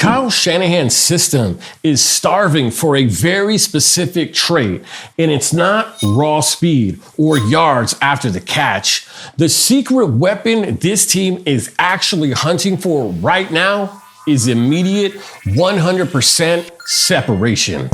Kyle Shanahan's system is starving for a very specific trait, and it's not raw speed or yards after the catch. The secret weapon this team is actually hunting for right now is immediate 100% separation.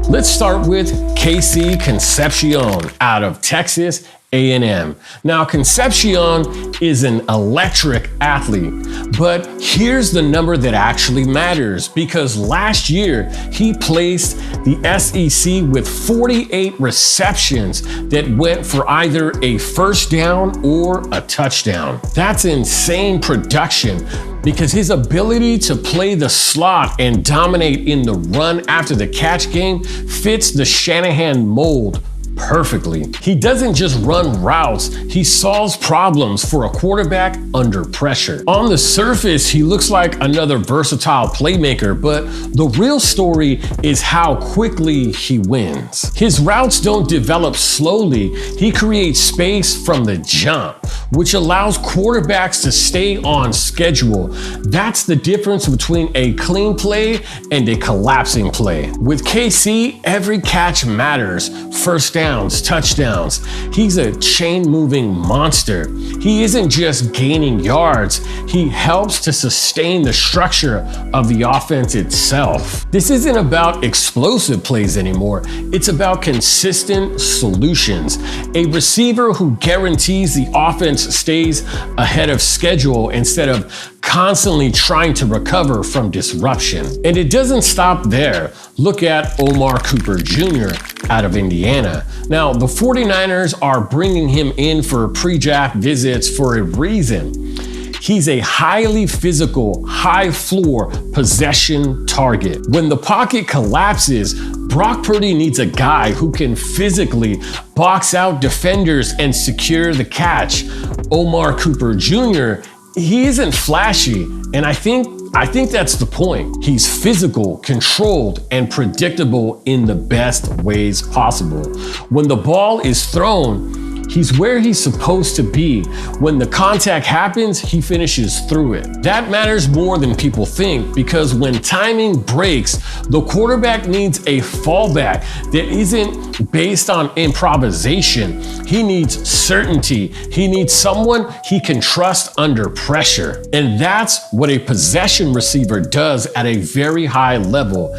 Let's start with KC Concepcion out of Texas A&M. Now, Concepcion is an electric athlete, but here's the number that actually matters, because last year he placed the SEC with 48 receptions that went for either a first down or a touchdown. That's insane production, because his ability to play the slot and dominate in the run after the catch game fits the Shanahan mold perfectly. He doesn't just run routes, he solves problems for a quarterback under pressure. On the surface, he looks like another versatile playmaker, but the real story is how quickly he wins. His routes don't develop slowly, he creates space from the jump, which allows quarterbacks to stay on schedule. That's the difference between a clean play and a collapsing play. With KC, every catch matters. First downs, touchdowns. He's a chain-moving monster. He isn't just gaining yards, he helps to sustain the structure of the offense itself. This isn't about explosive plays anymore, it's about consistent solutions. A receiver who guarantees the offense stays ahead of schedule instead of constantly trying to recover from disruption. And it doesn't stop there. Look at Omar Cooper Jr. out of Indiana. Now, the 49ers are bringing him in for pre-draft visits for a reason. He's a highly physical, high-floor possession target. When the pocket collapses, Brock Purdy needs a guy who can physically box out defenders and secure the catch. Omar Cooper Jr., he isn't flashy, and I think that's the point. He's physical, controlled, and predictable in the best ways possible. When the ball is thrown, he's where he's supposed to be. When the contact happens, he finishes through it. That matters more than people think, because when timing breaks, the quarterback needs a fallback that isn't based on improvisation. He needs certainty. He needs someone he can trust under pressure. And that's what a possession receiver does at a very high level.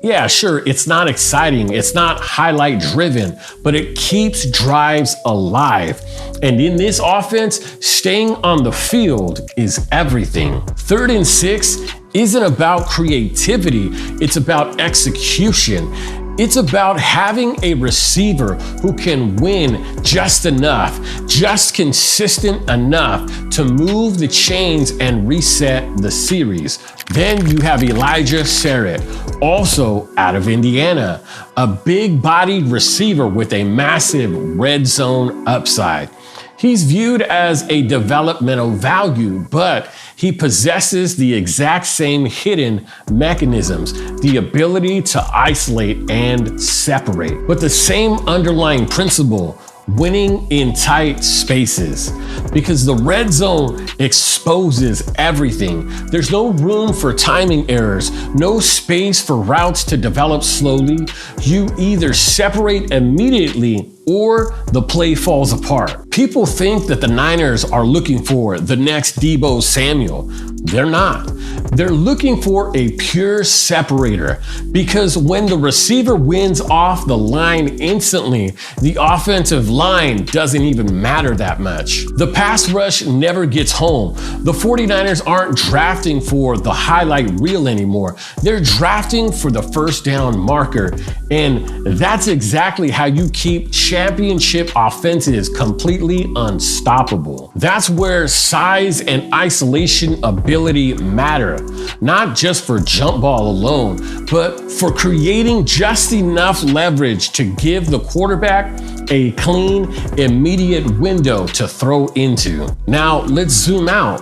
Yeah, sure, it's not exciting, it's not highlight driven, but it keeps drives alive. And in this offense, staying on the field is everything. 3rd and 6 isn't about creativity, it's about execution. It's about having a receiver who can win just enough, just consistent enough to move the chains and reset the series. Then you have Elijah Sarratt, also out of Indiana, a big-bodied receiver with a massive red zone upside. He's viewed as a developmental value, but he possesses the exact same hidden mechanisms, the ability to isolate and separate. But the same underlying principle, winning in tight spaces, because the red zone exposes everything. There's no room for timing errors, no space for routes to develop slowly. You either separate immediately or the play falls apart. People think that the Niners are looking for the next Deebo Samuel. They're not. They're looking for a pure separator, because when the receiver wins off the line instantly, the offensive line doesn't even matter that much. The pass rush never gets home. The 49ers aren't drafting for the highlight reel anymore. They're drafting for the first down marker. And that's exactly how you keep championship offenses completely unstoppable. That's where size and isolation ability matter, not just for jump ball alone, but for creating just enough leverage to give the quarterback a clean, immediate window to throw into. Now, let's zoom out.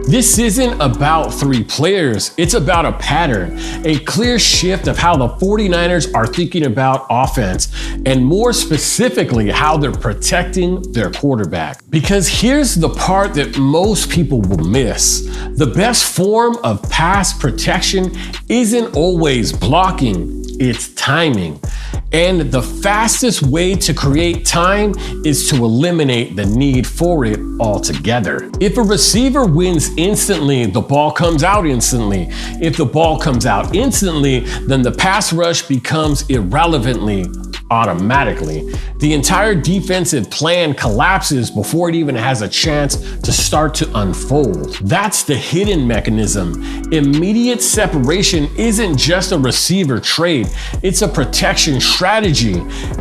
This isn't about 3 players, it's about a pattern, a clear shift of how the 49ers are thinking about offense, and more specifically, how they're protecting their quarterback. Because here's the part that most people will miss. The best form of pass protection isn't always blocking, it's timing. And the fastest way to create time is to eliminate the need for it altogether. If a receiver wins instantly, the ball comes out instantly. If the ball comes out instantly, then the pass rush becomes irrelevantly automatically. The entire defensive plan collapses before it even has a chance to start to unfold. That's the hidden mechanism. Immediate separation isn't just a receiver trade, it's a protection strategy.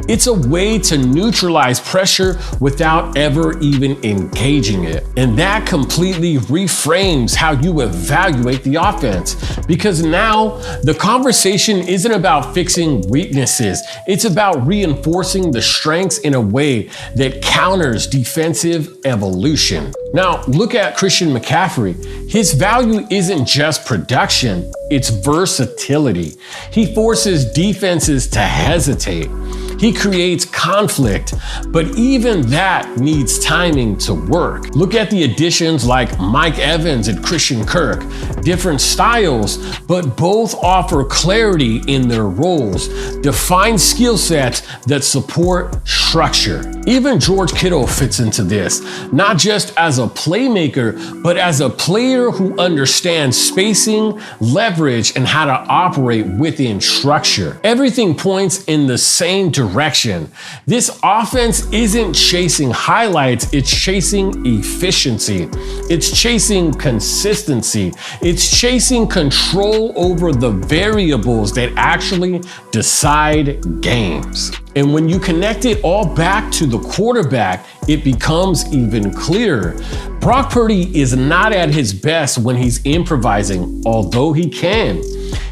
It's a way to neutralize pressure without ever even engaging it. And that completely reframes how you evaluate the offense. Because now the conversation isn't about fixing weaknesses, it's about reinforcing the strengths in a way that counters defensive evolution. Now, look at Christian McCaffrey. His value isn't just production, it's versatility. He forces defenses to hesitate. He creates conflict, but even that needs timing to work. Look at the additions like Mike Evans and Christian Kirk. Different styles, but both offer clarity in their roles, defined skill sets that support structure. Even George Kittle fits into this, not just as a playmaker, but as a player who understands spacing, leverage, and how to operate within structure. Everything points in the same direction. This offense isn't chasing highlights, it's chasing efficiency. It's chasing consistency. It's chasing control over the variables that actually decide games. And when you connect it all back to the quarterback, it becomes even clearer. Brock Purdy is not at his best when he's improvising, although he can.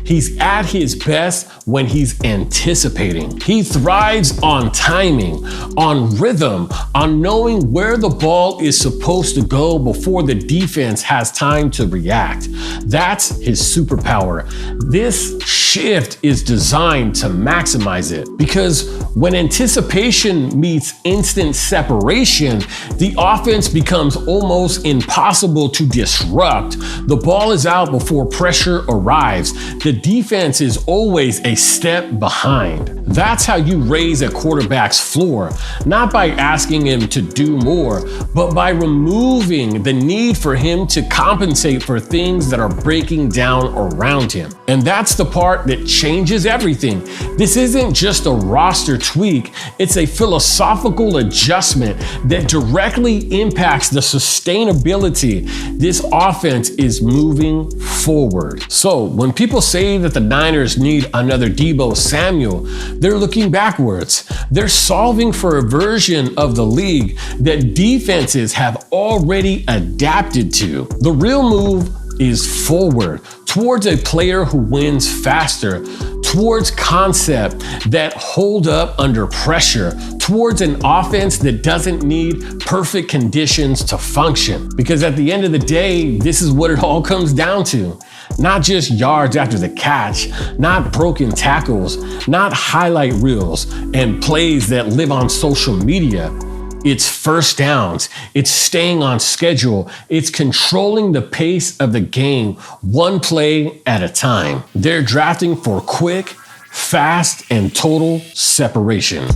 He's at his best when he's anticipating. He thrives on timing, on rhythm, on knowing where the ball is supposed to go before the defense has time to react. That's his superpower. This shift is designed to maximize it, because when anticipation meets instant separation, the offense becomes almost impossible to disrupt. The ball is out before pressure arrives. The defense is always a step behind. That's how you raise a quarterback's floor, not by asking him to do more, but by removing the need for him to compensate for things that are breaking down around him. And that's the part that changes everything. This isn't just a roster tweak, it's a philosophical adjustment that directly impacts the sustainability this offense is moving forward. So when people say that the Niners need another Deebo Samuel, they're looking backwards. They're solving for a version of the league that defenses have already adapted to. The real move is forward, towards a player who wins faster, towards concept that hold up under pressure, towards an offense that doesn't need perfect conditions to function. Because at the end of the day, this is what it all comes down to. Not just yards after the catch, not broken tackles, not highlight reels and plays that live on social media. It's first downs, it's staying on schedule, it's controlling the pace of the game one play at a time. They're drafting for quick, fast, and total separation.